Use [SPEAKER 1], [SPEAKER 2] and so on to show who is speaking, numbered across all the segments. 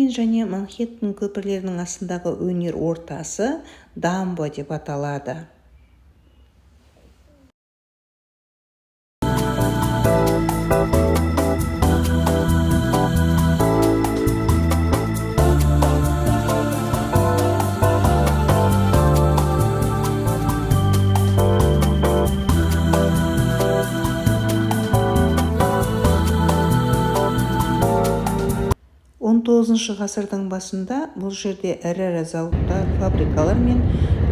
[SPEAKER 1] Бруклин және Манхэттен көпірлерінің астындағы өнер ортасы дамбо деп аталады. Он 19 ғасырдың басында бұл жерде ірі зауыттар, фабрикалар мен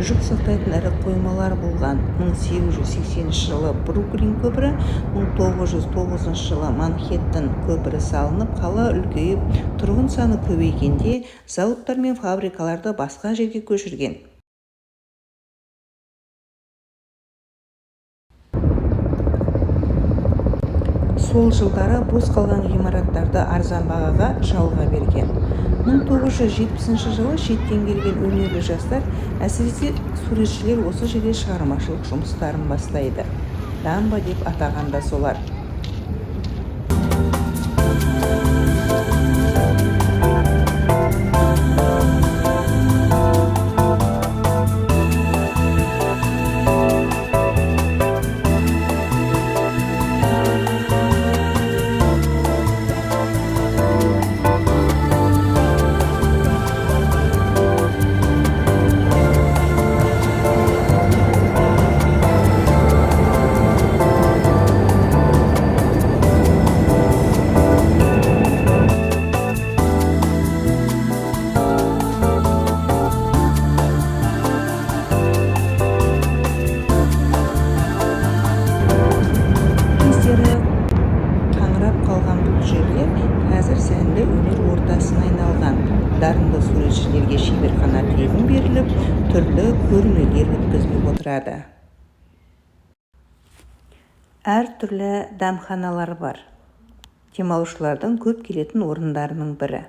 [SPEAKER 1] жүк сақтайтын ірі қоймалар болған. 1880 жылы Бруклин көпірі, 1909 жылы Манхэттен көпірі салынып, қала үлкейіп, тұрғын саны көбейгенде зауыттар мен фабрикаларды басқа жерге көшірген. Сол жылдары бос қалған ғимараттарды арзан бағаға жалға берген. 1970 жылы шеттен келген өнерлі жастар, әсіресе суретшілер осы жерде шығармашылық жұмыстарын бастайды. Дамбо деп атаған да солар. Қазір сәнді өнер ортасына айналған. Дарынды суретшілерге шеберхана тегін беріліп, түрлі көрмелер өткізіліп отырады. Әр түрлі дәмханалар бар. Демалушылардың көп келетін орындарының бірі.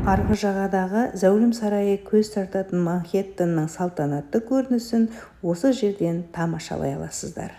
[SPEAKER 1] Арғы жағадағы зәулім сарайы көз тартатын Манхэттеннің салтанатты көрінісін осы жерден тамашалай аласыздар.